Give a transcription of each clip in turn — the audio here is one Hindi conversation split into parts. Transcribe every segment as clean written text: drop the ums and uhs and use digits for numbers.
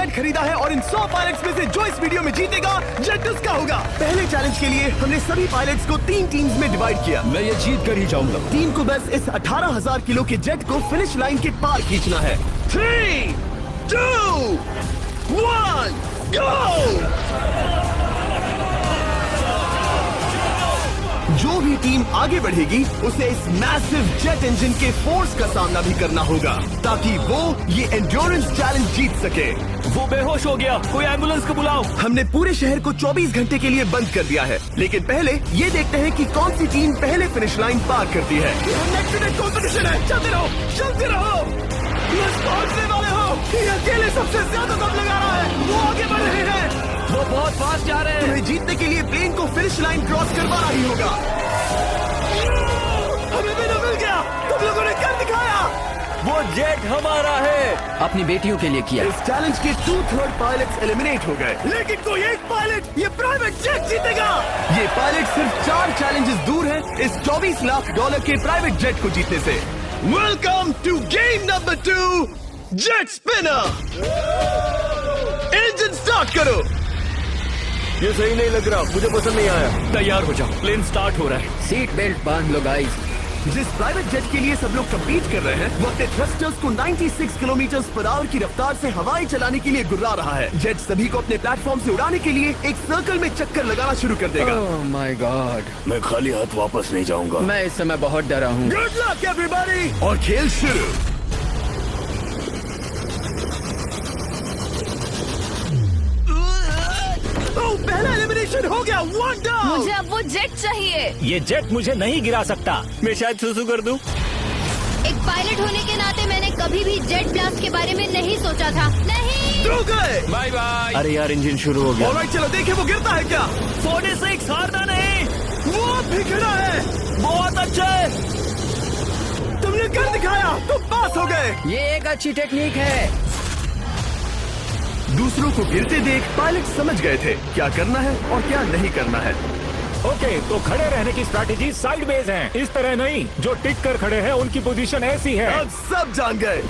जेट खरीदा है और इन 100 पायलट्स में से जो इस वीडियो में जीतेगा जेट उसका होगा। पहले चैलेंज के लिए हमने सभी पायलट्स को 3 टीम्स में डिवाइड किया। मैं ये जीत कर ही जाऊंगा। टीम को बस इस 18,000 किलो के जेट को फिनिश लाइन के पार खींचना है। 3, 2, 1, गो! जो भी टीम आगे बढ़ेगी उसे इस मैसिव जेट इंजन के फोर्स का सामना भी करना होगा ताकि वो ये एंड्योरेंस चैलेंज जीत सके। वो बेहोश हो गया, कोई एम्बुलेंस को बुलाओ। हमने पूरे शहर को 24 घंटे के लिए बंद कर दिया है, लेकिन पहले ये देखते हैं कि कौन सी टीम पहले फिनिश लाइन पार करती है। नेक टू नेक कॉम्पिटिशन है, चलते रहो, चलते रहो। बस पहुंचने वाले हो। ये अकेले सबसे ज्यादा दम लगा रहा है, वो आगे बढ़ रहे हैं। वो बहुत फास्ट जा रहे हैं। तुम्हें जीतने के लिए प्लेन को फिनिश लाइन क्रॉस करवाना ही होगा। हमें भी मिल गया, तुम लोगों ने कर दिखाया। वो जेट हमारा है। अपनी बेटियों के लिए किया। इस चैलेंज के 2/3 पायलट्स एलिमिनेट हो गए, लेकिन कोई एक पायलट ये प्राइवेट जेट जीतेगा। ये पायलट सिर्फ 4 चैलेंजेस दूर है इस $24 लाख के प्राइवेट जेट को जीतने से। Welcome to game number 2, jet spinner. Engine start करो। ये सही नहीं लग रहा, मुझे पसंद नहीं आया। तैयार हो जाओ, प्लेन स्टार्ट हो रहा है। सीट बेल्ट बांध लो गाइस। जिस प्राइवेट जेट के लिए सब लोग कम्पीट कर रहे हैं वो अपने थ्रस्टर्स को 96 किलोमीटर पर आवर की रफ्तार से हवाएं चलाने के लिए गुर्रा रहा है। जेट सभी को अपने प्लेटफॉर्म से उड़ाने के लिए एक सर्कल में चक्कर लगाना शुरू कर देगा। ओह माय गॉड, मैं खाली हाथ वापस नहीं जाऊंगा। मैं इस समय बहुत डरा हूँ। गुड लक एवरीबॉडी, और खेल शुरू। पहला एलिमिनेशन हो गया, 1 डाउन। मुझे अब वो जेट चाहिए। ये जेट मुझे नहीं गिरा सकता। मैं शायद सुसु कर दूं। एक पायलट होने के नाते मैंने कभी भी जेट ब्लास्ट के बारे में नहीं सोचा था। नहीं। दो गए। Bye bye. अरे यार, इंजन शुरू हो गया। ऑलराइट, चलो देखें वो गिरता है क्या। 46 हारना नहीं। वो भी खड़ा है। बहुत अच्छा है। तुमने कर दिखाया, तुम पास हो गए। ये एक अच्छी टेक्निक है। दूसरों को गिरते देख पायलट समझ गए थे क्या करना है और क्या नहीं करना है। ओके, तो खड़े रहने की स्ट्रैटेजी साइड बेज है, इस तरह नहीं। जो टिक कर खड़े हैं उनकी पोजीशन ऐसी है। अब सब जान गए।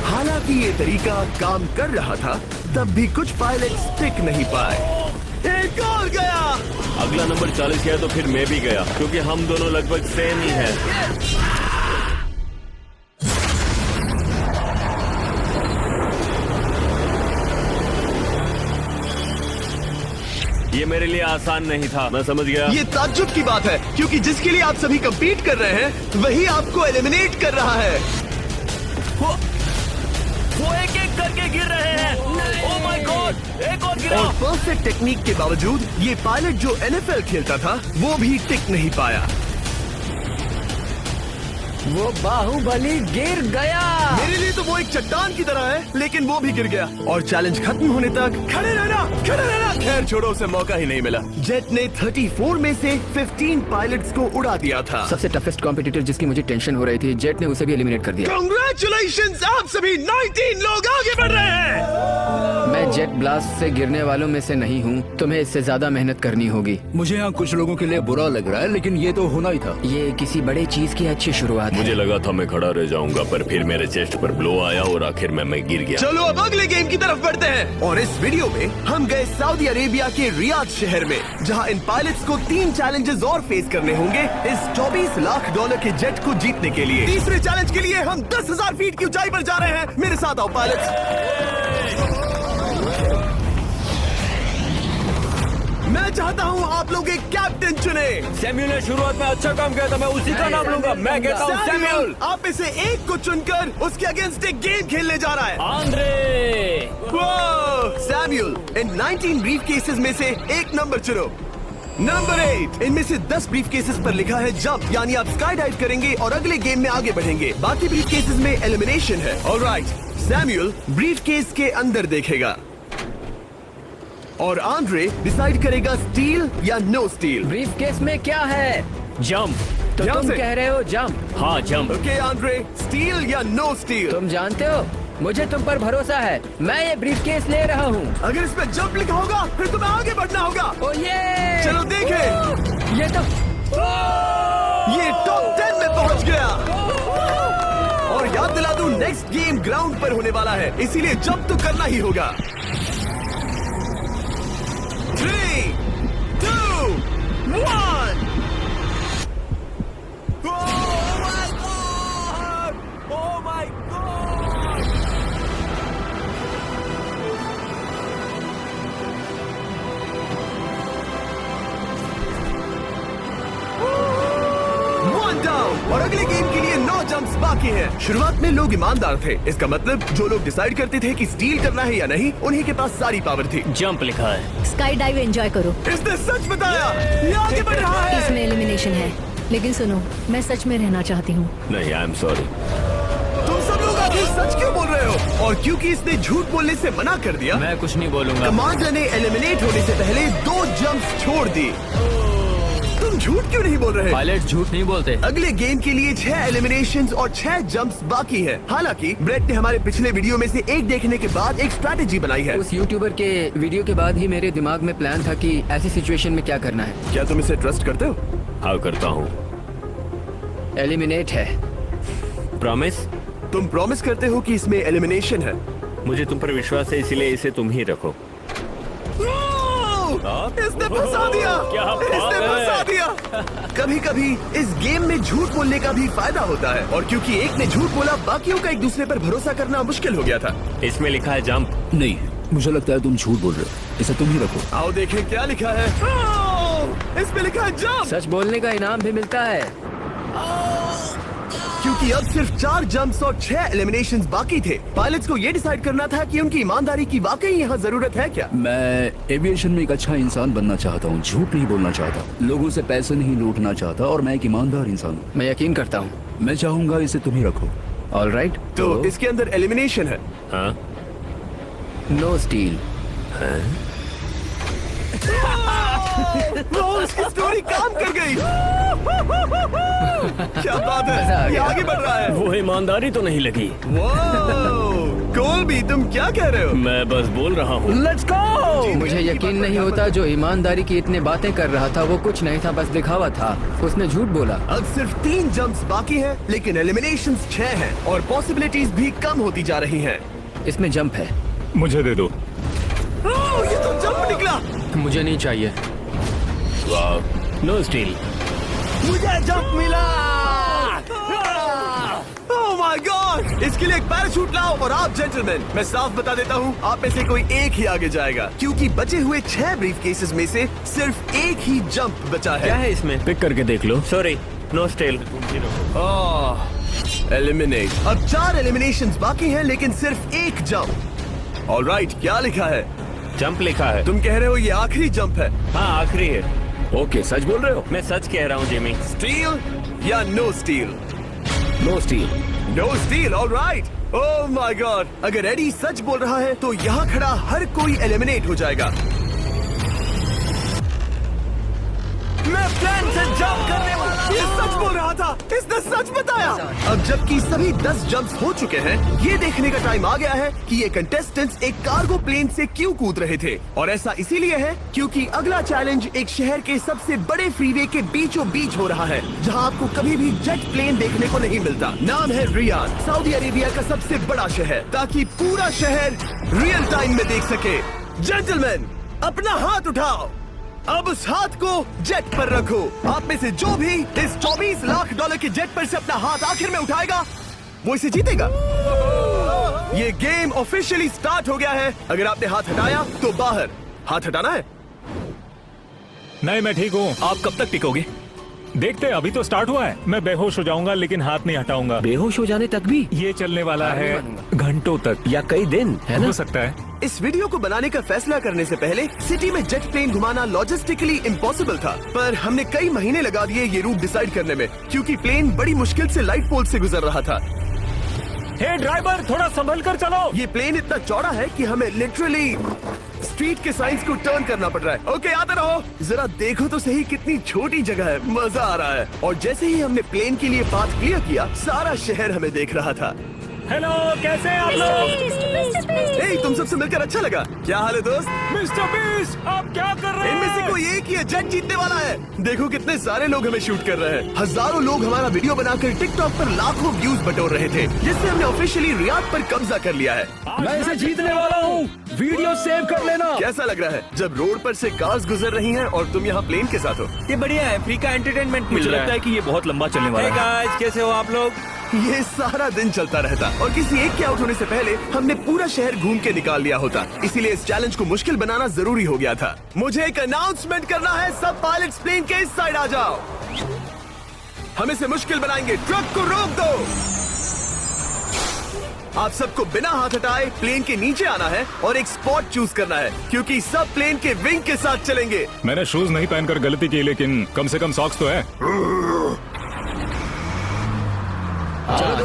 हालांकि ये तरीका काम कर रहा था, तब भी कुछ पायलट टिक नहीं पाए। एक और गया। अगला नंबर 40 गया तो फिर मैं भी गया, क्योंकि हम दोनों लगभग सेम ही हैं। ये मेरे लिए आसान नहीं था, मैं समझ गया। ये ताज्जुब की बात है, क्योंकि जिसके लिए आप सभी कम्पीट कर रहे हैं वही आपको एलिमिनेट कर रहा है। वो एक एक करके गिर रहे हैं। ओह माय गॉड, एक और गिरा। और परफेक्ट टेक्निक के बावजूद ये पायलट जो NFL खेलता था वो भी टिक नहीं पाया। वो बाहुबली गिर गया। मेरे लिए तो वो एक चट्टान की तरह है, लेकिन वो भी गिर गया। और चैलेंज खत्म होने तक खड़े रहना। खैर छोड़ो, उसे मौका ही नहीं मिला। जेट ने 34 में से 15 पायलट्स को उड़ा दिया था। सबसे टफेस्ट कॉम्पिटिटर जिसकी मुझे टेंशन हो रही थी, जेट ने उसे भी एलिमिनेट कर दिया। कांग्रेचुलेशंस, आप सभी 19 लोग आगे बढ़ रहे हैं। मैं जेट ब्लास्ट से गिरने वालों में से नहीं हूँ। तुम्हें इससे ज्यादा मेहनत करनी होगी। मुझे यहाँ कुछ लोगों के लिए बुरा लग रहा है, लेकिन ये तो होना ही था। ये किसी बड़े चीज की अच्छी शुरुआत है। मुझे लगा था मैं खड़ा रह जाऊंगा, पर फिर मेरे चेस्ट पर ब्लो आया और आखिर में मैं गिर गया। चलो अब अगले गेम की तरफ बढ़ते हैं। और इस वीडियो में हम गए सऊदी अरेबिया के रियाद शहर में, जहां इन पायलट्स को 3 चैलेंजेस और फेस करने होंगे इस $24 लाख के जेट को जीतने के लिए। तीसरे चैलेंज के लिए हम 10,000 फीट की ऊंचाई पर जा रहे हैं। मेरे साथ आओ पायलट्स। मैं चाहता हूँ आप लोग एक कैप्टन चुने। सैम्यूल ने शुरुआत में अच्छा काम किया था, मैं उसी का नाम लूंगा। मैं कहता हूँ सैम्यूल। आप में से एक को चुनकर उसके अगेंस्ट एक गेम खेलने जा रहा है। आंद्रे। सैम्यूल, इन 19 ब्रीफ केसेस में से एक नंबर चुनो। नंबर 8। इनमें से 10 ब्रीफ केसेस पर लिखा है जंप, यानी आप स्काई डाइव करेंगे और अगले गेम में आगे बढ़ेंगे। बाकी ब्रीफ केसेस में एलिमिनेशन है। ऑलराइट, सैम्यूल ब्रीफ केस के अंदर देखेगा और आंद्रे डिसाइड करेगा स्टील या नो स्टील। ब्रीफ केस में क्या है? जंप। तो यहाँ तुम से? कह रहे हो जंप? हाँ, जंप। ओके आंद्रे, स्टील या नो स्टील? तुम जानते हो, मुझे तुम पर भरोसा है। मैं ये ब्रीफ केस ले रहा हूँ। अगर इसमें जंप लिखा होगा फिर तुम्हें आगे बढ़ना होगा। ओ ये चलो देखें। ये तो ये टॉप 10 में पहुंच गया। और याद दिला दूं, नेक्स्ट गेम ग्राउंड पर होने वाला है, इसीलिए जंप तो करना ही होगा। 3, 2, 1। और अगले गेम के लिए 9 जंप्स बाकी हैं। शुरुआत में लोग ईमानदार थे, इसका मतलब जो लोग डिसाइड करते थे कि स्टील करना है या नहीं, उन्हीं के पास सारी पावर थी। जंप लिखा है। स्काई डाइव एंजॉय करो। इसने सच बताया, ये आगे बढ़ रहा है। इसमें एलिमिनेशन है, लेकिन सुनो, मैं सच में रहना चाहती हूँ। नहीं, आई एम सॉरी। तुम सब लोग आखिर सच क्यों बोल रहे हो? और क्योंकि इसने झूठ बोलने से मना कर दिया, मैं कुछ नहीं बोलूंगा। कमांडर ने एलिमिनेट होने से पहले 2 जंप्स छोड़ दी। तुम झूठ क्यों नहीं बोल रहे? पायलट झूठ नहीं बोलते। अगले गेम के लिए 6 एलिमिनेशंस और 6 जंप्स बाकी है। हालांकि ब्रेट ने हमारे पिछले वीडियो में से एक देखने के बाद एक स्ट्रैटेजी बनाई है। उस यूट्यूबर के वीडियो के बाद ही मेरे दिमाग में प्लान था कि ऐसी सिचुएशन में क्या करना है। क्या तुम इसे ट्रस्ट करते हो? हाँ, करता हूँ। एलिमिनेट है। प्रॉमिस? तुम प्रॉमिस करते हो कि इसमें एलिमिनेशन है? मुझे तुम पर विश्वास है, इसलिए इसे तुम ही रखो। इसने फंसा दिया। क्या बात इसने है? फंसा दिया। कभी कभी इस गेम में झूठ बोलने का भी फायदा होता है, और क्योंकि एक ने झूठ बोला, बाकियों का एक दूसरे पर भरोसा करना मुश्किल हो गया था। इसमें लिखा है जंप। नहीं, मुझे लगता है तुम झूठ बोल रहे हो। इसे तुम ही रखो। आओ देखें क्या लिखा है। इसमें लिखा है जंप। सच बोलने का इनाम भी मिलता है। क्योंकि अब सिर्फ 4 जंप्स और 6 एलिमिनेशंस बाकी थे। पायलट्स को ये डिसाइड करना था कि उनकी ईमानदारी की वाकई यहाँ जरूरत है क्या। मैं एविएशन में एक अच्छा इंसान बनना चाहता हूँ, झूठ नहीं बोलना चाहता, लोगों से पैसे नहीं लूटना चाहता, और मैं एक ईमानदार इंसान हूँ। मैं यकीन करता हूँ। मैं चाहूंगा इसे तुम ही रखो। All right. तो इसके अंदर एलिमिनेशन है। हाँ, नो स्टील। उसकी स्टोरी काम कर गई। क्या बात मजा आ है, ये गया। आगे बढ़ रहा है। वो ईमानदारी तो नहीं लगी। कोलबी, तुम क्या कह रहे हो? मैं बस बोल रहा हूँ। Let's go. मुझे यकीन नहीं होता, जो ईमानदारी की इतने बातें कर रहा था वो कुछ नहीं था, बस दिखावा था। उसने झूठ बोला। अब सिर्फ 3 जंप्स बाकी हैं, लेकिन एलिमिनेशंस 6 हैं और पॉसिबिलिटीज भी कम होती जा रही हैं। इसमें जंप है। मुझे दे दो। ये तो जंप निकला। मुझे नहीं चाहिए। No steel. मुझे जंप मिला। ओह माय गॉड! इसके लिए एक पैराशूट लाओ। और आप जेंटलमैन, मैं साफ बता देता हूँ, आप में से कोई एक ही आगे जाएगा, क्योंकि बचे हुए 6 ब्रीफ केसेस में से सिर्फ एक ही जंप बचा क्या है। है इसमें? पिक करके देख लो। Sorry, no still. एलिमिनेट। अब 4 एलिमिनेशंस बाकी हैं, लेकिन सिर्फ एक जंप। ऑलराइट, क्या लिखा है? जंप लिखा है। तुम कह रहे हो ये आखिरी जंप है? हाँ, आखिरी है। ओके, सच बोल रहे हो? मैं सच कह रहा हूँ जिमी। स्टील या no steal? No steal. No steal. Alright. Oh my god! अगर एडी सच बोल रहा है तो यहाँ खड़ा हर कोई एलिमिनेट हो जाएगा। मैं प्लान से जंप करने वाला। ये सच बोल रहा था, इसने सच बताया। अब जबकि सभी 10 जंप्स हो चुके हैं, ये देखने का टाइम आ गया है कि ये कंटेस्टेंट्स एक कार्गो प्लेन से क्यों कूद रहे थे। और ऐसा इसीलिए है क्योंकि अगला चैलेंज एक शहर के सबसे बड़े फ्रीवे के बीचों बीच हो रहा है, जहां आपको कभी भी जेट प्लेन देखने को नहीं मिलता। नाम है रियाद, सऊदी अरेबिया का सबसे बड़ा शहर, ताकि पूरा शहर रियल टाइम में देख सके। जेंटलमैन, अपना हाथ उठाओ। अब उस हाथ को जेट पर रखो। आप में से जो भी इस 24 लाख डॉलर के जेट पर से अपना हाथ आखिर में उठाएगा, वो इसे जीतेगा। ये गेम ऑफिशियली स्टार्ट हो गया है। अगर आपने हाथ हटाया तो बाहर। हाथ हटाना है? नहीं, मैं ठीक हूँ। आप कब तक टिकोगे? देखते हैं, अभी तो स्टार्ट हुआ है। मैं बेहोश हो जाऊंगा, लेकिन हाथ नहीं हटाऊंगा। बेहोश हो जाने तक भी? ये चलने वाला है घंटों तक या कई दिन, है ना? हो सकता है। इस वीडियो को बनाने का फैसला करने से पहले सिटी में जेट प्लेन घुमाना लॉजिस्टिकली इम्पॉसिबल था, पर हमने कई महीने लगा दिए ये रूट डिसाइड करने में, क्योंकि प्लेन बड़ी मुश्किल से लाइट पोल से गुजर रहा था। हे ड्राइवर, थोड़ा संभल कर चलो। ये प्लेन इतना चौड़ा है कि हमें लिटरली स्ट्रीट के साइंस को टर्न करना पड़ रहा है। ओके, आते रहो। जरा देखो तो सही कितनी छोटी जगह है, मजा आ रहा है। और जैसे ही हमने प्लेन के लिए पाथ क्लियर किया, सारा शहर हमें देख रहा था। हेलो, कैसे हैं आप लोग? ए, तुम सबसे मिलकर अच्छा लगा। क्या हाल है दोस्त? मिस्टर बीस्ट, आप क्या कर रहे इनमें से हैं? कोई एक ही है जेट जीतने वाला है। देखो कितने सारे लोग हमें शूट कर रहे हैं। हजारों लोग हमारा वीडियो बनाकर टिकटॉक पर लाखों व्यूज बटोर रहे थे, जिससे हमने ऑफिशियली रियाद पर कब्जा कर लिया है। मैं इसे जीतने वाला हूँ। वीडियो सेव कर लेना। कैसा लग रहा है जब रोड पर से कार्स गुजर रही हैं और तुम यहाँ प्लेन के साथ हो? ये बढ़िया है, फ्री का एंटरटेनमेंट मिल रहा है। कि ये बहुत लंबा चलने Hey guys, कैसे हो आप लोग? ये सारा दिन चलता रहता और किसी एक के आउट होने से पहले हमने पूरा शहर घूम के निकाल लिया होता। इसीलिए इस चैलेंज को मुश्किल बनाना जरूरी हो गया था। मुझे एक अनाउंसमेंट करना है, सब पायलट्स प्लेन के इस साइड आ जाओ। हम इसे मुश्किल बनाएंगे, ट्रक को रोक दो। आप सबको बिना हाथ हटाए प्लेन के नीचे आना है और एक स्पॉट चूज करना है, क्योंकि सब प्लेन के विंग के साथ चलेंगे। मैंने शूज नहीं पहनकर गलती की, लेकिन कम से कम सॉक्स तो है।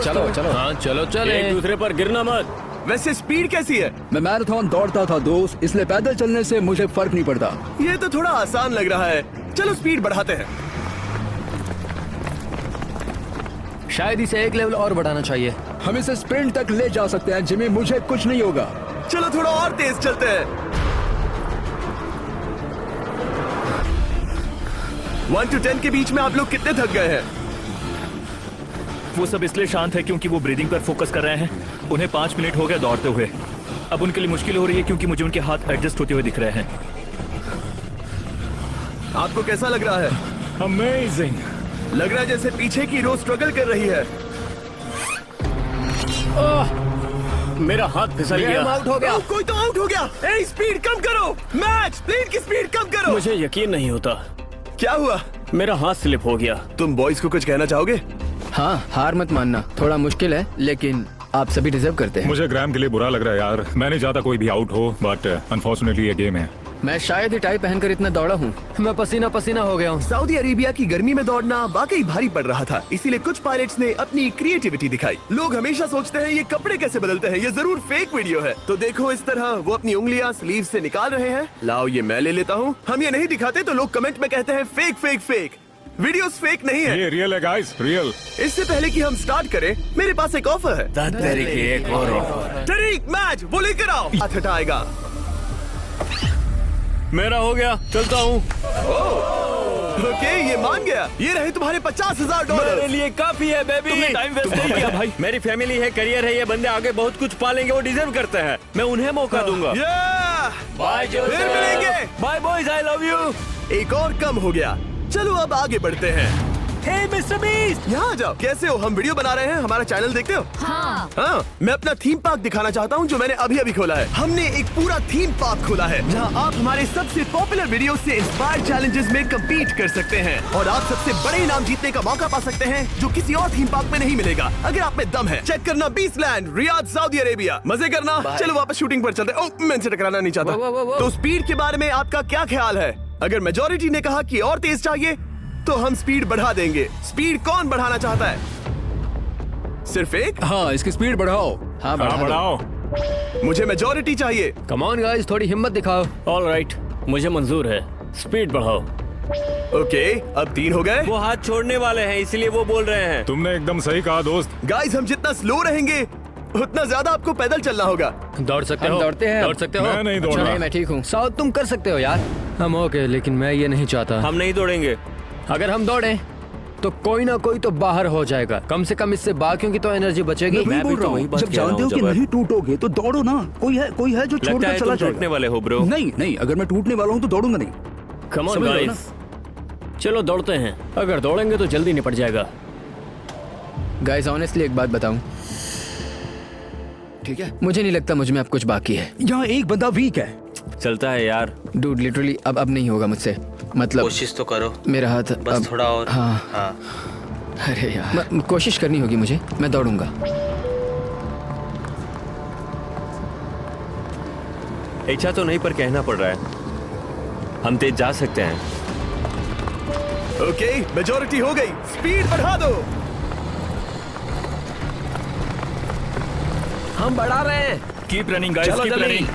चलो हाँ चलो चले, एक दूसरे पर गिरना मत। वैसे स्पीड कैसी है? मैं मैराथन दौड़ता था दोस्त, इसलिए पैदल चलने से मुझे फर्क नहीं पड़ता। ये तो थोड़ा आसान लग रहा है। चलो स्पीड बढ़ाते हैं। शायद इसे एक लेवल और बढ़ाना चाहिए। हम इसे स्प्रिंट तक ले जा सकते हैं जिमी, मुझे कुछ नहीं होगा। चलो थोड़ा और तेज चलते हैं। 1 to 10 के बीच में आप लोग कितने थक गए हैं? वो सब इसलिए शांत है क्योंकि वो ब्रीदिंग पर फोकस कर रहे हैं। उन्हें 5 मिनट हो गए दौड़ते हुए। अब उनके लिए मुश्किल हो रही है क्योंकि मुझे उनके हाथ एडजस्ट होते हुए दिख रहे हैं। आपको कैसा लग रहा है? अमेजिंग। लग रहा है जैसे पीछे की रो स्ट्रगल कर रही है। मेरा हाथ फिसल गया। आउट हो गया। कोई तो आउट हो गया। ए, स्पीड कम करो। मैच प्लेन की स्पीड कम करो। मुझे यकीन नहीं होता, क्या हुआ? मेरा हाथ स्लिप हो गया। तुम बॉयज को कुछ कहना चाहोगे? हाँ, हार मत मानना। थोड़ा मुश्किल है, लेकिन आप सभी डिजर्व करते हैं। मुझे ग्राम के लिए बुरा लग रहा है यार। मैं नहीं चाहता कोई भी आउट हो, बट अनफॉर्चुनेटली ये गेम है। मैं शायद ही टाई पहनकर इतना दौड़ा हूँ। मैं पसीना पसीना हो गया हूँ। सऊदी अरेबिया की गर्मी में दौड़ना वाकई भारी पड़ रहा था, इसीलिए कुछ पायलट्स ने अपनी क्रिएटिविटी दिखाई। लोग हमेशा सोचते हैं ये कपड़े कैसे बदलते हैं, ये जरूर फेक वीडियो है। तो देखो इस तरह वो अपनी उंगलियां स्लीव से निकाल रहे हैं। लाओ ये मैं ले लेता हूँ। हम ये नहीं दिखाते तो लोग कमेंट में कहते हैं fake fake fake. Videos fake नहीं है। ये रियल है गाइस, रियल। इससे पहले कि हम स्टार्ट करें, मेरे पास एक ऑफर है। एक और ऑफर। तरीक मैच वो लेकर आओ। हाथ हटाएगा। मेरा हो गया, चलता हूँ। ओके, ये मान गया। ये रहे तुम्हारे $50,000। मेरे लिए काफी है बेबी। तुमने टाइम वेस्ट नहीं किया भाई। मेरी फैमिली है, करियर है, ये बंदे आगे बहुत कुछ पालेंगे, वो डिजर्व करते हैं। मैं उन्हें मौका दूंगा। बाय, फिर मिलेंगे। Bye boys, I love you. एक और कम हो गया। चलो अब आगे बढ़ते हैं। Hey मिस्टर बीस्ट, यहाँ आ जाओ। कैसे हो? हम वीडियो बना रहे हैं, हमारा चैनल देखते हो? हाँ, मैं अपना थीम पार्क दिखाना चाहता हूँ जो मैंने अभी अभी खोला है। हमने एक पूरा थीम पार्क खोला है जहाँ आप हमारे सबसे पॉपुलर वीडियो से इंस्पायर्ड चैलेंजेस में कम्पीट कर सकते हैं और आप सबसे बड़े इनाम जीतने का मौका पा सकते हैं जो किसी और थीम पार्क में नहीं मिलेगा। अगर आप में दम है, चेक करना beast land, Riyadh, Saudi Arabia. मजे करना। चलो वापस शूटिंग पर चलते हैं। मैं इनसे टकराना नहीं चाहता। तो स्पीड के बारे में आपका क्या ख्याल है? अगर मेजोरिटी ने कहा कि और तेज चाहिए तो हम स्पीड बढ़ा देंगे। स्पीड कौन बढ़ाना चाहता है? सिर्फ एक? हाँ, इसकी स्पीड बढ़ाओ। हाँ, हाँ, बढ़ाओ। मुझे मेजोरिटी चाहिए। कम ऑन गाइस, थोड़ी हिम्मत दिखाओ। ऑल राइट, मुझे मंजूर है। स्पीड बढ़ाओ। ओके, अब 3 हो गए। वो हाथ छोड़ने वाले हैं, इसलिए वो बोल रहे हैं। तुमने एकदम सही कहा दोस्त। गाइस, हम जितना स्लो रहेंगे उतना ज्यादा आपको पैदल चलना होगा। दौड़ सकते हम हो? दौड़ते हैं। दौड़ सकते हो? मैं नहीं अच्छा, दौड़ रहा। नहीं, मैं ठीक हूँ। साउथ तुम कर सकते हो यार। हम ओके, लेकिन मैं ये नहीं चाहता। हम नहीं दौड़ेंगे। अगर हम दौड़े तो कोई ना कोई तो बाहर हो जाएगा। कम से कम इससे बाकियों की तो एनर्जी बचेगी। मैं बोल भी रहा तो वही हूँ, बात जब कह रहा जानते हो हूँ, कि जबर। नहीं टूटोगे तो दौड़ो ना। कोई है जो लगता छोड़कर है चला तुम टूटने जाएगा। वाले हो ब्रो। नहीं, अगर मैं टूटने वाला हूँ तो दौड़ूंगा नहीं। कम ऑन समझ रहे हो गाइस, चलो दौड़ते हैं। अगर दौड़ेंगे तो जल्दी निपट जाएगा। गाइस, ऑनेस्टली एक बात बताऊं, ठीक है, मुझे नहीं लगता मुझ में अब कुछ बाकी है। यहाँ एक बंदा वीक है। चलता है यार। डूड, लिटरली अब नहीं होगा मुझसे। मतलब कोशिश तो करो। मेरा हाथ बस अब, थोड़ा और। हाँ। अरे यार, कोशिश करनी होगी मुझे। मैं दौड़ूंगा। इच्छा तो नहीं, पर कहना पड़ रहा है। हम तेज जा सकते हैं। ओके, मेजोरिटी हो गई। स्पीड बढ़ा दो। हम बढ़ा रहे हैं। कीप रनिंग गाइस, चलो कीप जल्दी। रनिंग।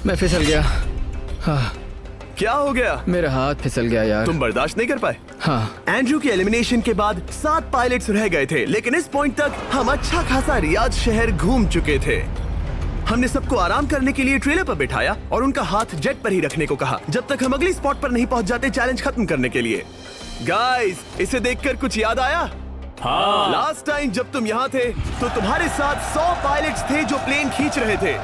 मैं फिसल गया। क्या हो गया? मेरा हाथ फिसल गया यार। तुम बर्दाश्त नहीं कर पाए? हाँ। एंड्रू के एलिमिनेशन के बाद 7 पायलट्स रह गए थे, लेकिन इस पॉइंट तक हम अच्छा खासा रियाद शहर घूम चुके थे। हमने सबको आराम करने के लिए ट्रेलर पर बिठाया और उनका हाथ जेट पर ही रखने को कहा जब तक हम अगली स्पॉट पर नहीं पहुंच जाते चैलेंज खत्म करने के लिए। गाइस, इसे देखकर कुछ याद आया? हाँ। लास्ट टाइम जब तुम यहाँ थे तो तुम्हारे साथ 100 पायलट्स थे जो प्लेन खींच रहे थे।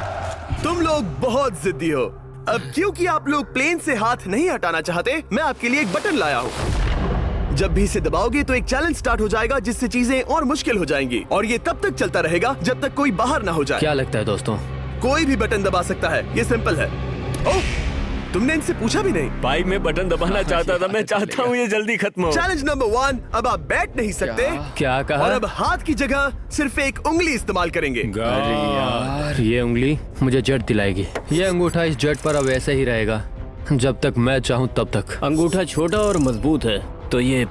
तुम लोग बहुत जिद्दी हो। अब क्योंकि आप लोग प्लेन से हाथ नहीं हटाना चाहते, मैं आपके लिए एक बटन लाया हूँ। जब भी इसे दबाओगे तो एक चैलेंज स्टार्ट हो जाएगा जिससे चीजें और मुश्किल हो जाएंगी और ये तब तक चलता रहेगा जब तक कोई बाहर ना हो जाए। क्या लगता है दोस्तों? कोई भी बटन दबा सकता है, ये सिंपल है। ओह, तुमने इनसे पूछा भी नहीं। भाई मैं बटन दबाना चाहता था, मैं चाहता हूँ ये जल्दी खत्म हो। चैलेंज नंबर 1, अब आप बैठ नहीं सकते। क्या कहा? और अब हाथ की जगह सिर्फ एक उंगली इस्तेमाल करेंगे। अरे यार, ये उंगली मुझे जट दिलाएगी। ये अंगूठा इस जट पर अब ऐसे ही रहेगा जब तक मैं चाहूँ तब तक। अंगूठा छोटा और मजबूत है तो ये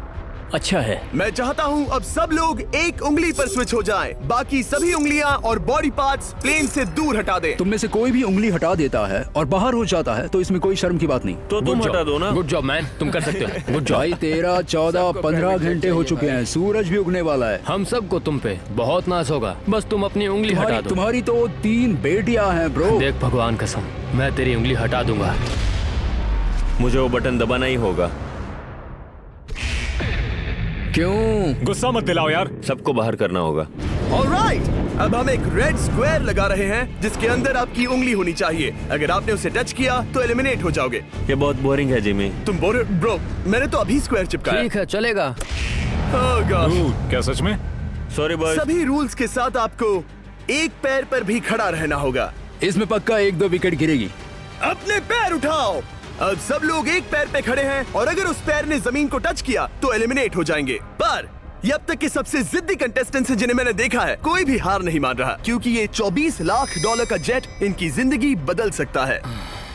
अच्छा है। मैं चाहता हूँ अब सब लोग एक उंगली पर स्विच हो जाएं। बाकी सभी उंगलियां और बॉडी पार्ट्स प्लेन से दूर हटा दें। तुम में से कोई भी उंगली हटा देता है और बाहर हो जाता है तो इसमें कोई शर्म की बात नहीं। तो तुम हटा दो ना। गुड जॉब मैन, तुम कर सकते हो। Good job. भाई 13, 14, 15 घंटे हो चुके हैं, सूरज भी उगने वाला है। हम सबको तुम पे बहुत नाज होगा, बस तुम अपनी उंगली हटा दो। तुम्हारी तो 3 बेटियां हैं ब्रो। देख भगवान कसम, मैं तेरी उंगली हटा दूंगा। मुझे वो बटन दबाना ही होगा। क्यों? गुस्सा मत दिलाओ यार। सबको बाहर करना होगा। ऑलराइट, अब हम एक रेड स्क्वायर लगा रहे हैं जिसके अंदर आपकी उंगली होनी चाहिए। अगर आपने उसे टच किया तो एलिमिनेट हो जाओगे। ये बहुत बोरिंग है जिमी। तुम ब्रो, मैंने तो अभी स्क्वायर चिपकाया। ठीक है, चलेगा। Oh gosh। क्या सच में? Sorry boy. सभी रूल्स के साथ आपको एक पैर पर भी खड़ा रहना होगा। इसमें पक्का 1-2 विकेट गिरेगी। अपने पैर उठाओ। अब सब लोग एक पैर पे खड़े हैं और अगर उस पैर ने जमीन को टच किया तो एलिमिनेट हो जाएंगे। पर ये अब तक के सबसे जिद्दी कंटेस्टेंट्स हैं जिन्हें मैंने देखा है। कोई भी हार नहीं मान रहा क्योंकि ये $24 लाख का जेट इनकी जिंदगी बदल सकता है।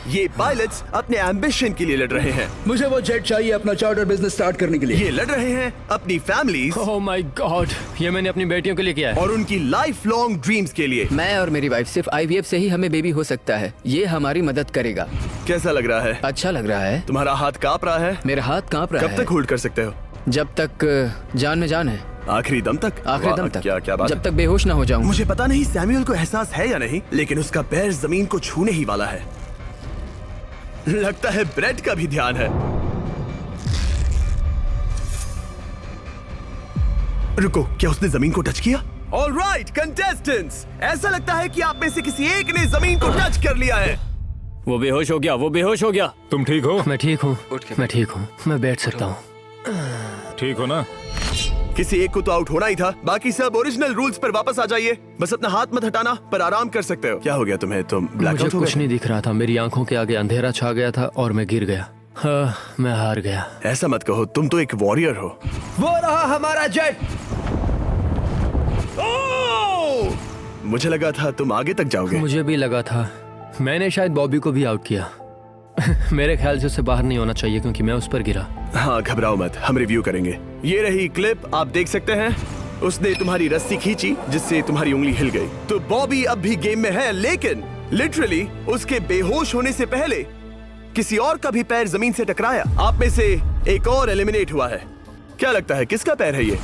ये पायलट्स अपने एम्बिशन के लिए लड़ रहे हैं। मुझे वो जेट चाहिए अपना चार्टर बिजनेस स्टार्ट करने के लिए। ये लड़ रहे हैं अपनी फैमिलीज ओह माय गॉड, ये मैंने अपनी बेटियों के लिए किया है। और उनकी लाइफ लॉन्ग ड्रीम्स के लिए। मैं और मेरी वाइफ सिर्फ IVF से ही हमें बेबी हो सकता है। ये हमारी मदद करेगा। कैसा लग रहा है? अच्छा लग रहा है। तुम्हारा हाथ कांप रहा है? मेरा हाथ कांप रहा है। कब तक होल्ड कर सकते हो? जब तक जान में जान है। आखिरी दम तक? आखिरी दम वाह, तक। क्या बात जब है। तक बेहोश ना हो जाऊं। मुझे पता नहीं सैमुअल को एहसास है या नहीं, लेकिन उसका पैर जमीन को छूने ही वाला है। लगता है ब्रेड का भी ध्यान है। रुको, क्या उसने जमीन को टच किया? ऑलराइट कंटेस्टेंट्स, ऐसा लगता है कि आप में से किसी एक ने जमीन को टच कर लिया है। वो बेहोश हो गया, वो बेहोश हो गया। तुम ठीक हो? मैं ठीक हूँ, मैं ठीक हूँ, मैं बैठ सकता हूँ। ठीक हो ना? किसी एक को तो आउट होना ही था। बाकी सब ओरिजिनल रूल्स पर वापस आ जाइए। बस अपना हाथ मत हटाना, पर आराम कर सकते हो। क्या हो गया तुम्हें? तुम मुझे ब्लैकआउट हो कुछ गए? नहीं दिख रहा था, मेरी आंखों के आगे अंधेरा छा गया था और मैं गिर गया। हाँ, मैं हार गया। ऐसा मत कहो, तुम तो एक वॉरियर हो। वो रहा हमारा जेट। मुझे लगा था तुम आगे तक जाओगे। मुझे भी लगा था। मैंने शायद बॉबी को भी आउट किया। मेरे ख्याल से उसे बाहर नहीं होना चाहिए क्योंकि मैं उस पर गिरा। हाँ, घबराओ मत, हम रिव्यू करेंगे। ये रही क्लिप, आप देख सकते हैं। उसने तुम्हारी रस्सी खींची जिससे तुम्हारी उंगली हिल गई। तो बॉबी अब भी गेम में है, लेकिन लिटरली उसके बेहोश होने से पहले किसी और का भी पैर जमीन से टकराया। आप में से एक और एलिमिनेट हुआ है। क्या लगता है किसका पैर है ये?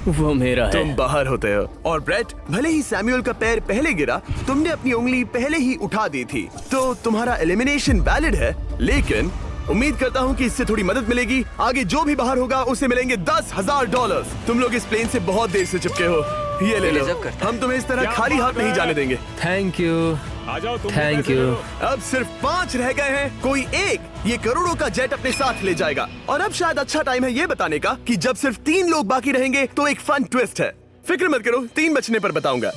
वो मेरा है। तुम बाहर होते हो। और ब्रेट, भले ही सैमुअल का पैर पहले गिरा, तुमने अपनी उंगली पहले ही उठा दी थी, तो तुम्हारा एलिमिनेशन वैलिड है। लेकिन उम्मीद करता हूँ कि इससे थोड़ी मदद मिलेगी। आगे जो भी बाहर होगा उसे मिलेंगे $10,000। तुम लोग इस प्लेन से बहुत देर से चिपके हो, ये ले लो। हम तुम्हें इस तरह खाली हाथ नहीं जाने देंगे। थैंक यू, आ जाओ तुम। Thank you. अब सिर्फ 5 रह गए हैं। कोई एक ये करोड़ों का जेट अपने साथ ले जाएगा। और अब शायद अच्छा टाइम है ये बताने का कि जब सिर्फ 3 लोग बाकी रहेंगे तो एक फन ट्विस्ट है। फिक्र मत करो, 3 बचने पर बताऊंगा।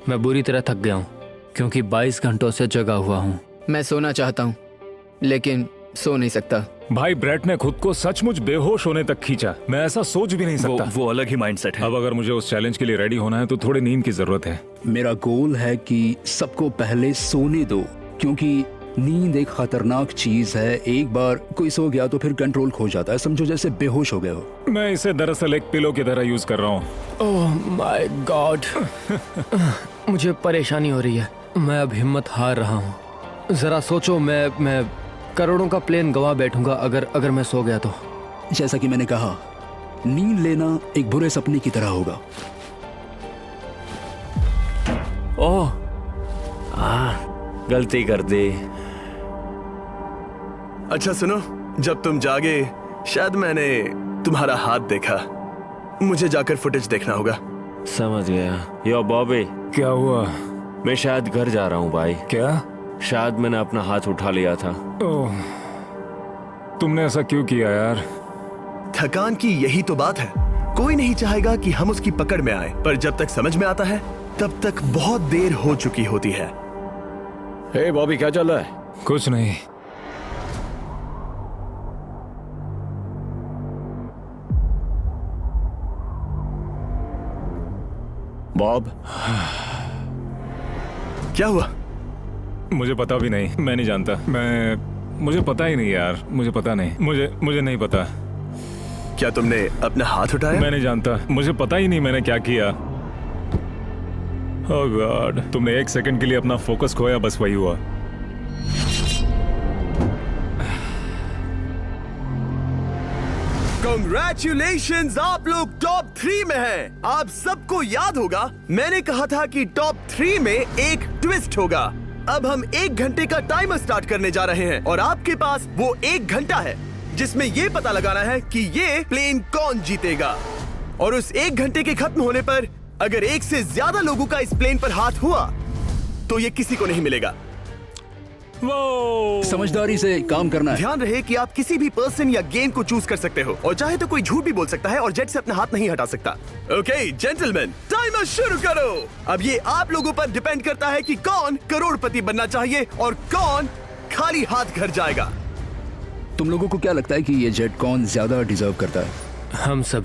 मैं बुरी तरह थक गया हूँ क्योंकि 22 घंटों से जगा हुआ हूँ। मैं सोना चाहता हूँ लेकिन सो नहीं सकता। भाई ब्रेट ने खुद को सचमुच बेहोश होने तक खींचा। मैं ऐसा सोच भी नहीं सकता। वो अलग ही माइंडसेट है। अब अगर मुझे उस चैलेंज के लिए रेडी होना है तो थोड़ी नींद की जरूरत है। मेरा गोल है कि सबको पहले सोने दो, क्योंकि नींद एक खतरनाक चीज है। एक बार कोई सो गया तो फिर कंट्रोल खो जाता है। समझो जैसे बेहोश हो गए हो। मैं इसे दरअसल एक पिलो की तरह यूज कर रहा हूँ। ओह माय गॉड, मुझे परेशानी हो रही है। मैं अब हिम्मत हार रहा हूँ। जरा सोचो, मैं करोड़ों का प्लेन गवा बैठूंगा अगर मैं सो गया तो। जैसा कि मैंने कहा, नींद लेना एक बुरे सपने की तरह होगा। ओह, गलती कर दी। अच्छा सुनो, जब तुम जागे शायद मैंने तुम्हारा हाथ देखा। मुझे जाकर फुटेज देखना होगा। समझ गया। यो बॉबी, क्या हुआ? मैं शायद घर जा रहा हूँ भाई। क्या? शायद मैंने अपना हाथ उठा लिया था। ओह, तुमने ऐसा क्यों किया यार? थकान की यही तो बात है। कोई नहीं चाहेगा कि हम उसकी पकड़ में आए, पर जब तक समझ में आता है तब तक बहुत देर हो चुकी होती है। हे बॉबी, क्या चल रहा है? कुछ नहीं। बॉब, क्या हुआ? मुझे पता भी नहीं, मैं नहीं जानता। मुझे पता ही नहीं यार, मुझे पता नहीं, मुझे नहीं पता। क्या तुमने अपना हाथ उठाया? मैं नहीं जानता, मुझे पता ही नहीं मैंने क्या किया। ओह गॉड, तुमने एक सेकंड के लिए अपना फोकस खोया, बस वही हुआ। Congratulations, आप लोग टॉप 3 में हैं। आप सबको याद होगा मैंने कहा था कि टॉप 3 में एक ट्विस्ट होगा। अब हम 1 घंटे का टाइमर स्टार्ट करने जा रहे हैं और आपके पास वो 1 घंटा है जिसमें ये पता लगाना है कि ये प्लेन कौन जीतेगा। और उस 1 घंटे के खत्म होने पर अगर 1 से ज्यादा लोगों का इस प्लेन पर हाथ हुआ तो ये किसी को नहीं मिलेगा। समझदारी से काम करना है। ध्यान रहे कि आप किसी भी पर्सन या गेम को चूज कर सकते हो और चाहे तो कोई झूठ भी बोल सकता है और जेट से अपना हाथ नहीं हटा सकता। ओके जेंटलमैन, टाइमर शुरू करो। अब ये आप लोगों पर डिपेंड करता है कि कौन करोड़पति बनना चाहिए और कौन खाली हाथ घर जाएगा। तुम लोगों को क्या लगता है कि ये जेट कौन ज्यादा डिजर्व करता है?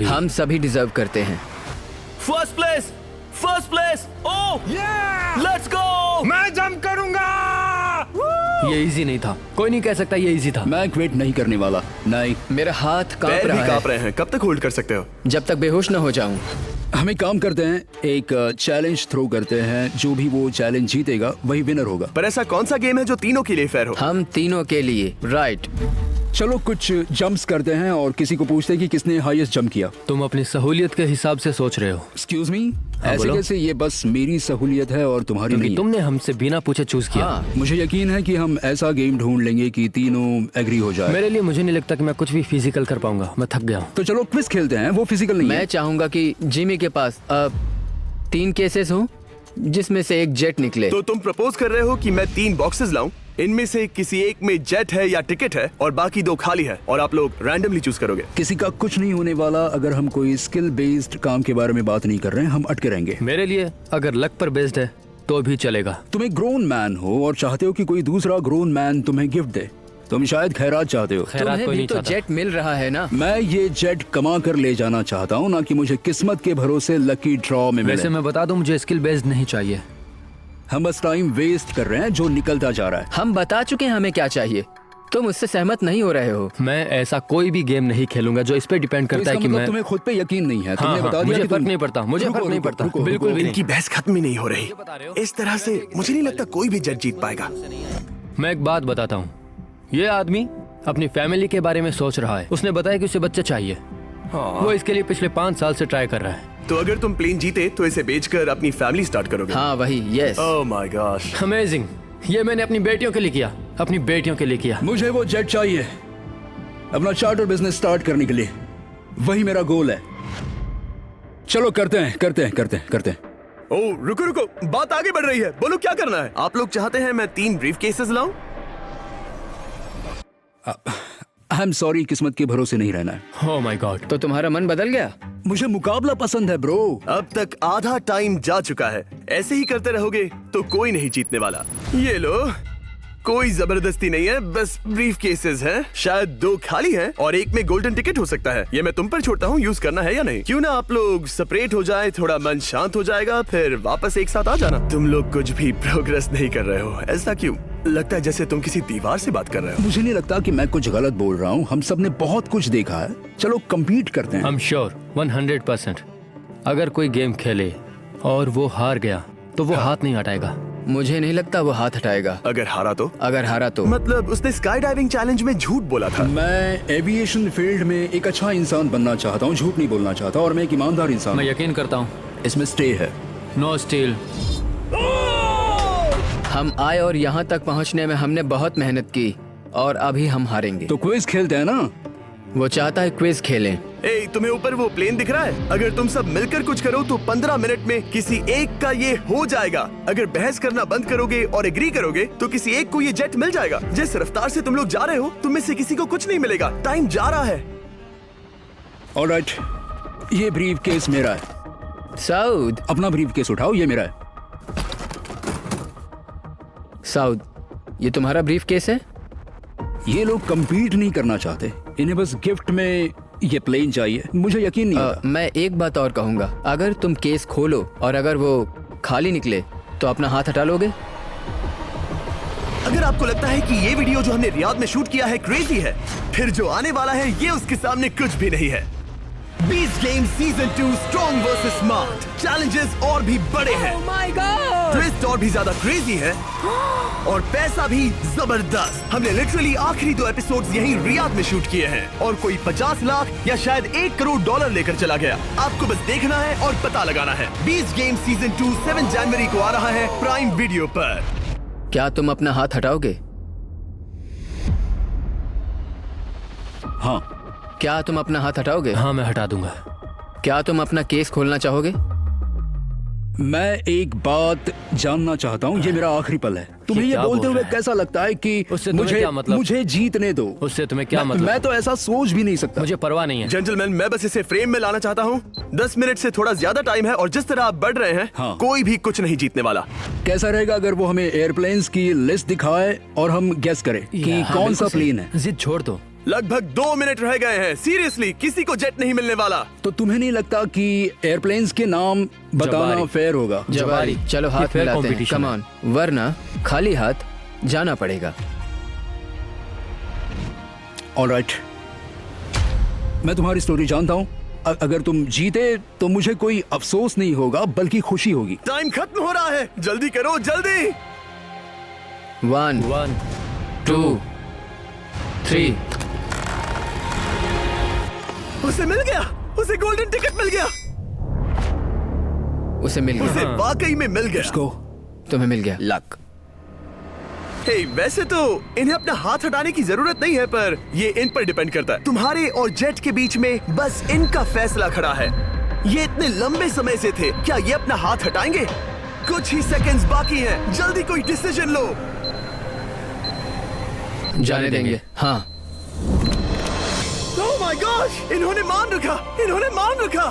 हम सभी डिजर्व करते हैं। First place. Oh, let's go. मैं जंप करूंगा। ये इजी नहीं था, कोई नहीं कह सकता ये इजी था। मैं क्विट नहीं करने वाला। नहीं, मेरा हाथ कांप पैर भी रहा कांप है। रहे हैं। कब तक होल्ड कर सकते हो? जब तक बेहोश न हो जाऊं। हमें काम करते हैं, एक चैलेंज थ्रो करते हैं। जो भी वो चैलेंज जीतेगा वही विनर होगा। पर ऐसा कौन सा गेम है जो तीनों के लिए फेयर हो? हम तीनों के लिए, राइट। चलो कुछ जंप्स करते हैं और किसी को पूछते हैं कि किसने हाईएस्ट जंप किया। तुम अपनी सहूलियत के हिसाब से सोच रहे हो। एक्सक्यूज मी, ऐसे बोलो। कैसे? ये बस मेरी सहूलियत है और तुम्हारी क्योंकि नहीं। तुमने हमसे बिना पूछे चूज किया। हाँ, मुझे यकीन है कि हम ऐसा गेम ढूंढ लेंगे कि तीनों एग्री हो जाए। मेरे लिए मुझे नहीं लगता कि मैं कुछ भी फिजिकल कर पाऊंगा, मैं थक गया हूँ। तो चलो क्विज खेलते हैं। वो फिजिकल नहीं मैं है। चाहूंगा कि जिमी के पास 3 केसेस हो जिसमें से एक जेट निकले। तो तुम प्रपोज कर रहे हो कि मैं 3 बॉक्सेस लाऊं, इनमें से किसी एक में जेट है या टिकट है और बाकी 2 खाली है और आप लोग रैंडमली चूज करोगे। किसी का कुछ नहीं होने वाला। अगर हम कोई स्किल बेस्ड काम के बारे में बात नहीं कर रहे हैं, हम अटके रहेंगे। मेरे लिए अगर लक पर बेस्ड है तो भी चलेगा। तुम एक ग्रोन मैन हो और चाहते हो कि कोई दूसरा ग्रोन मैन तुम्हें गिफ्ट दे। तुम शायद खैरात चाहते हो। खैरात तुम्हें कोई भी नहीं तो चाहता। जेट मिल रहा है ना। मैं ये जेट कमा कर ले जाना चाहता हूँ, ना कि मुझे किस्मत के भरोसे लकी ड्रॉ में मिले। वैसे मैं बता दूं, मुझे स्किल बेस्ड नहीं चाहिए। हम बस टाइम वेस्ट कर रहे हैं जो निकलता जा रहा है। हम बता चुके हैं हमें क्या चाहिए। तुम उससे सहमत नहीं हो रहे हो। मैं ऐसा कोई भी गेम नहीं खेलूंगा जो इस पे डिपेंड तो करता है इसका कि मतलब मैं तुम्हें खुद पे यकीन नहीं है। तुमने बता दिया मुझे कि फर्क तुम- नहीं पड़ता, मुझे रुको, फर्क नहीं रुको, पड़ता, रुको, बिल्कुल भी इनकी बहस खत्म ही नहीं हो रही। इस तरह से मुझे नहीं लगता कोई भी जेट जीत पाएगा। मैं एक बात बताता हूँ। ये आदमी अपनी फैमिली के बारे में सोच रहा है। उसने बताया कि उसे बच्चा चाहिए। वो इसके लिए पिछले 5 साल से ट्राई कर रहा है। तो अगर तुम प्लेन जीते तो इसे बेचकर अपनी फैमिली स्टार्ट करोगे? हाँ वही, yes. Oh my gosh. Amazing. ये मैंने अपनी बेटियों के लिए किया, अपनी बेटियों के लिए किया। मुझे वो जेट चाहिए अपना चार्टर बिजनेस स्टार्ट करने के लिए। वही मेरा गोल है। चलो करते हैं। ओह रुको, बात आगे बढ़ रही है। बोलो क्या करना है? आप लोग चाहते हैं मैं 3 ब्रीफ केसेस लाऊं? आई एम सॉरी, किस्मत के भरोसे नहीं रहना है। ओह माय गॉड। तो तुम्हारा मन बदल गया? मुझे मुकाबला पसंद है ब्रो। अब तक आधा टाइम जा चुका है। ऐसे ही करते रहोगे तो कोई नहीं जीतने वाला। ये लो, कोई जबरदस्ती नहीं है, बस ब्रीफ केसेस हैं। शायद 2 खाली हैं और एक में गोल्डन टिकट हो सकता है। ये मैं तुम पर छोड़ता हूँ, यूज करना है या नहीं। क्यों ना आप लोग सेपरेट हो जाए, थोड़ा मन शांत हो जाएगा, फिर वापस एक साथ आ जाना। तुम लोग कुछ भी प्रोग्रेस नहीं कर रहे हो। ऐसा क्यों? लगता है जैसे तुम किसी दीवार से बात कर रहे हो। मुझे नहीं लगता कि मैं कुछ गलत बोल रहा हूँ। हम सब ने बहुत कुछ देखा है। चलो कम्पीट करते हैं। आई एम श्योर 100% अगर कोई गेम खेले और वो हार गया तो वो हाथ नहीं हटाएगा। मुझे नहीं लगता वो हाथ हटाएगा। अगर हारा तो? अगर हारा तो मतलब उसने स्काई डाइविंग चैलेंज में झूठ बोला था। मैं एविएशन फील्ड में एक अच्छा इंसान बनना चाहता हूँ, झूठ नहीं बोलना चाहता, और मैं एक ईमानदार इंसान मैं हूँ। यकीन करता हूँ। इसमें स्टे है। No steal. हम आए और यहाँ तक पहुँचने में हमने बहुत मेहनत की और अभी हम हारेंगे। तो क्विज खेलते हैं ना? वो चाहता है क्विज खेलें। ए, तुम्हें ऊपर वो प्लेन दिख रहा है? अगर तुम सब मिलकर कुछ करो तो 15 मिनट में किसी एक का ये हो जाएगा। अगर बहस करना बंद करोगे और एग्री करोगे तो किसी एक को ये जेट मिल जाएगा। जिस रफ्तार से तुम लोग जा रहे हो, तुम में से किसी को कुछ नहीं मिलेगा। टाइम जा रहा है। ऑलराइट, ये ब्रीफ केस मेरा है। साउद, अपना ब्रीफ केस उठाओ, ये मेरा है। साउद, ये तुम्हारा ब्रीफ केस है? ये लोग compete नहीं करना चाहते, इन्हें बस गिफ्ट में ये प्लेन चाहिए। मुझे यकीन नहीं होता। मैं एक बात और कहूंगा, अगर तुम केस खोलो और अगर वो खाली निकले तो अपना हाथ हटा लोगे? अगर आपको लगता है कि ये वीडियो जो हमने रियाद में शूट किया है क्रेजी है, फिर जो आने वाला है ये उसके सामने कुछ भी नहीं है। Beast game season 2 strong versus smart. Challenges और भी बड़े हैं, ट्विस्ट और भी ज्यादा क्रेजी है और पैसा भी जबरदस्त। हमने लिटरली आखिरी 2 एपिसोड्स यहीं रियाद में शूट किए हैं और कोई 50 लाख या शायद $1 करोड़ लेकर चला गया। आपको बस देखना है और पता लगाना है। बीस्ट गेम सीजन 2 7 जनवरी को आ रहा है प्राइम वीडियो पर। क्या तुम अपना हाथ हटाओगे? हाँ। क्या तुम अपना हाथ हटाओगे? हाँ, मैं हटा दूंगा। क्या तुम अपना केस खोलना चाहोगे? मैं एक बात जानना चाहता हूँ, ये मेरा आखिरी पल है। तुम्हें ये क्या बोलते बोल हुए रहा है? कैसा लगता है कि उससे तुम्हें क्या मतलब? मुझे जीतने दो। उससे तुम्हें क्या मतलब? मैं तो ऐसा सोच भी नहीं सकता। मुझे परवाह नहीं है। जेंटलमैन, मैं बस इसे फ्रेम में लाना चाहता हूँ। 10 मिनट से थोड़ा ज्यादा टाइम है और जिस तरह आप बढ़ रहे हैं, हाँ। कोई भी कुछ नहीं जीतने वाला। कैसा रहेगा अगर वो हमें एयरप्लेन्स की लिस्ट दिखाए और हम गेस करें कि हाँ, कौन सा बिल्कुल सही। प्लेन है? जिद छोड़ दो। लगभग 2 मिनट रह गए हैं। सीरियसली, किसी को जेट नहीं मिलने वाला। तो तुम्हें नहीं लगता कि एयरप्लेन्स के नाम बताना जवारी। फेयर होगा? जवारी, चलो ये हाथ fair मिलाते हैं। competition कम है। ऑन, वरना खाली हाथ जाना पड़ेगा। ऑलराइट, मैं तुम्हारी स्टोरी जानता हूँ। अगर तुम जीते तो मुझे कोई अफसोस नहीं होगा बल्कि खुशी होगी। टाइम खत्म हो रहा है, जल्दी करो, जल्दी। 1 1 2 3। उसे मिल गया, उसे गोल्डन टिकट मिल गया। उसे मिल उसे गया। वाकई में मिल गया। इसको तुम्हें मिल गया। लक। हे, वैसे तो इन्हें अपना हाथ हटाने की जरूरत नहीं है, पर ये इन पर डिपेंड करता है। तुम्हारे और जेट के बीच में बस इनका फैसला खड़ा है। ये इतने लंबे समय से थे, क्या ये अपना हाथ हटाएंगे? कुछ ही सेकंड्स बाकी हैं, जल्दी कोई डिसीजन लो। जाने देंगे। हाँ। ओह माय गॉश, इन्होंने मान रखा, इन्होंने मान रखा।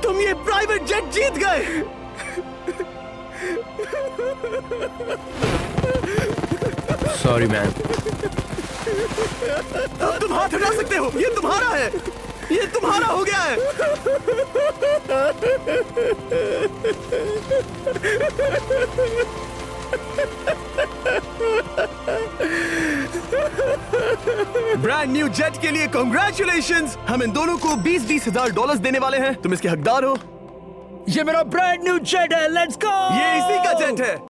तुम ये प्राइवेट जेट जीत गए। Sorry man. अब तुम हाथ हटा सकते हो, ये तुम्हारा है, ये तुम्हारा हो गया है। ब्रांड न्यू जेट के लिए कांग्रेचुलेशंस। हम इन दोनों को $20,000 $20,000 देने वाले हैं। तुम इसके हकदार हो। ये मेरा ब्रांड न्यू जेट है, लेट्स गो। ये इसी का जेट है।